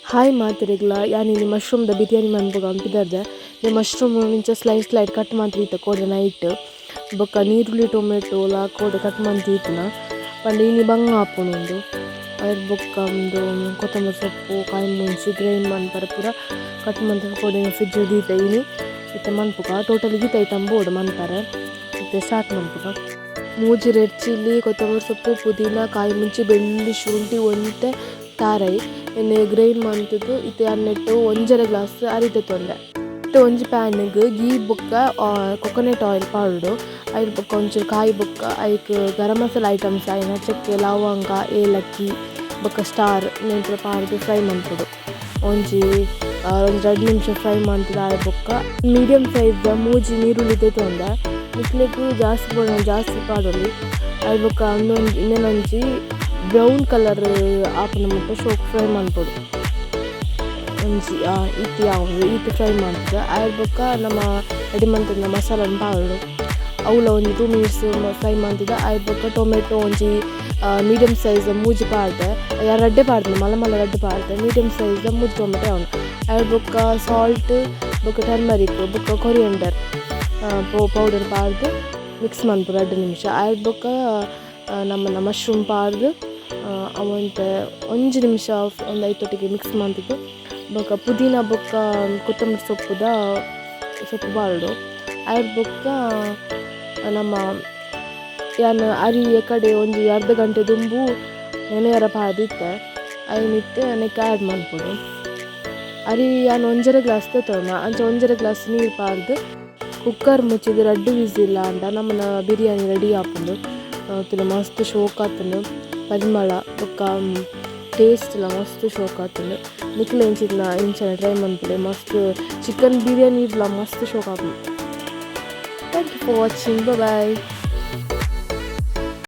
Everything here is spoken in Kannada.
ಹಾಯ್ ಮಾತಿರೆಗ್ಲ ಯಾನಿನಿ ಮಶ್ರೂಮ್ದ ಬಿರಿಯಾನಿ ಮನ್ಪುಗ ಅಂಪಿದರ್ದೆ ಈ ಮಶ್ರೂಮ್ ಇಂಚ ಸ್ಲೈಡ್ ಕಟ್ ಮಂತ್ ಕೋಡೆ ನೈಟ್ ಬೊಕ್ಕ ನೀರುಳ್ಳಿ ಟೊಮೆಟೊ ಕೋಡೆ ಕಟ್ ಮಂತ್ ಈತನ ಪಂಡ ಇನಿ ಬಂಗ ಆಪುಂಡು ಅದ್ರ ಬೊಕ್ಕ ಒಂದು ಕೊತ್ತಂಬರಿ ಸೊಪ್ಪು ಕಾಯಿ ಮುಂಚಿ ಗ್ರೈಂಡ್ ಮನ್ಪರ ಪೂರ ಕಟ್ ಮಂತ್ ಕೋಡೆ ಫ್ರಿಡ್ಜ್ ದೀತ ಇನಿ ಇತ್ತೆ ಮನ್ಪುಗ ಟೋಟಲ್ ಗೀತ ಐಟಮ್ ಬೋರ್ಡ್ ಮನ್ಪರೆ ಇತ್ತೆ ಸ್ಟಾರ್ಟ್ ಮನ್ಪುಗ ಮೂಜಿ ರೆಡ್ ಚಿಲ್ಲಿ ಕೊತ್ತಂಬರಿ ಸೊಪ್ಪು ಪುದೀನ ಕಾಯಿ ಮುಂಚಿ ಬೆಳ್ಳುಳ್ಳಿ ಶುಂಠಿ ಒಂತೆ ತಾರೈ ಎಣ್ಣೆ ಗ್ರೈಂಡ್ ಮಂತದ್ದು ಇತ್ತೆ ಅನ್ನೆಟ್ಟು ಒಂಜರ ಗ್ಲಾಸ್ ಅರಿತೆ ತೊಂದೆ ಇಟ್ಟು ಒಂಜಿ ಪ್ಯಾನ್ಗೆ ಗೀ ಬೊಕ್ಕ ಕೊಕೊನೆಟ್ ಆಯಿಲ್ ಪಾಡುಡು ಐದು ಬೊಕ್ಕ ಒಂಚೂರು ಕಾಯಿ ಬೊಕ್ಕ ಐಕ್ ಗರಂ ಮಸಾಲ ಐಟಮ್ಸ್ ಆಯ್ನ ಚಕ್ಕೆ ಲವಂಗ ಏಲಕ್ಕಿ ಬೊಕ್ಕ ಸ್ಟಾರ್ ನೆಂಟ್ರ ಪಾಡ್ದು ಫ್ರೈ ಮನ್ಪುಡು ಒಂಜಿ 2 ನಿಮಿಷ ಫ್ರೈ ಮಂತದ ಆಯ್ ಬೊಕ್ಕ ಮೀಡಿಯಮ್ ಸೈಜ್ ಮೂಜಿ ನೀರುಳ್ಳಿದೆ ತೊಂದೆ ಮಿಕ್ಲೆಗ್ ಜಾಸ್ತಿ ಪಾಡೊಲಿ ಆಯ್ ಬೊಕ್ಕ ಇನ್ನೊಂಜಿ ಬ್ರೌನ್ ಕಲರ್ ಆಪುನ ಮುಟ್ಟ ಶೋಕ್ ಫ್ರೈ ಮನ್ಪೊಡು ಒಂಜಿ ಇತ್ತು ಯಾವುದು ಇತ್ತು ಫ್ರೈ ಮಾಡ್ತದೆ ಆಯ್ ಬೊಕ್ಕ ನಮ್ಮ ರೆಡಿ ಮಂತದ ಮಸಾಲನ ಪಾವಡು ಅವಳ ಒಂದು 2 ಮಿನಿಟ್ಸ್ ಫ್ರೈ ಮಾಡ್ತಿದ್ದ ಆಯ್ ಬೊಕ್ಕ ಟೊಮೆಟೊ ಒಂಜಿ ಮೀಡಿಯಮ್ ಸೈಜ್ ಮೂಜಿ ಪಾಡ್ದೆ ರಡ್ಡೆ ಪಾಡ್ದೆ ಮಲ್ಲ ರಡ್ಡೆ ಪಾಡ್ದೆ ಮೀಡಿಯಮ್ ಸೈಜ್ ಮೂಜಿ ಟೊಮೆಟೊ ಅವನು ಆಯ್ ಬೊಕ್ಕ ಸಾಲ್ಟ್ ಬೊಕ್ಕ ಟರ್ಮರಿಕ್ ಬೊಕ್ಕ ಕೊರಿಯಂಡರ್ ಪೌಡರ್ ಪಾಡ್ದು ಮಿಕ್ಸ್ ಮನ್ಪು 2 ನಿಮಿಷ ಆಯ್ ಬೊಕ್ಕ ನಮ್ಮನ್ನ ಮಶ್ರೂಮ್ ಪಾಡ್ದು ಅವಂತೆ 1 ನಿಮಿಷ ಒಂದು 5 ಮಿಕ್ಸ್ ಮಾಡ್ತಿದ್ದು ಬೊಕ್ಕ ಪುದೀನ ಬೊಕ್ಕ ಕೊತ್ತಂಬರಿ ಸೊಪ್ಪು ಬಾಳ್ಡು ಅದ್ರ ಬೊಕ್ಕ ನಮ್ಮ ಯಾನು ಅರಿ ಕಡೆ ಒಂದು ಅರ್ಧ ಗಂಟೆ ದುಂಬು ನೆನೆಯರ ಪಾದಿತ್ತೆ ಐನಿತ್ತೆ ನೆಕ್ಕೆ ಆ್ಯಡ್ ಮಾಡ್ಬೋದು ಅರಿ ಯಾನು 1.5 ಗ್ಲಾಸ್ ತೊಗೊಂಡ ಅಂಚ 1.5 ಗ್ಲಾಸ್ ನೀರು ಪಾರ್ದು ಕುಕ್ಕರ್ ಮುಚ್ಚಿದ್ದು 2 ವಿಸಿಲ್ ಅಂಡ ನಮ್ಮನ್ನ ಬಿರಿಯಾನಿ ರೆಡಿ ಆಪುಂಡು ತುಲ ಮಸ್ತ್ ಶೋಕ್ ಆತುಂಡು ಪರಿಮಳ ಬೊಕ್ಕ ಟೇಸ್ಟ್ ಎಲ್ಲ ಮಸ್ತ್ ಶೋಕ್ ಆತುಂಡು ನಿಕ್ಲೆ ಇಂಚನ ಟ್ರೈ ಮನ್ಪುಲೆ ಮಸ್ತ್ ಚಿಕನ್ ಬಿರಿಯಾನಿ ಇರ್ಲ ಮಸ್ತ್ ಶೋಕ್ ಆಪುಂಡು thank you for watching bye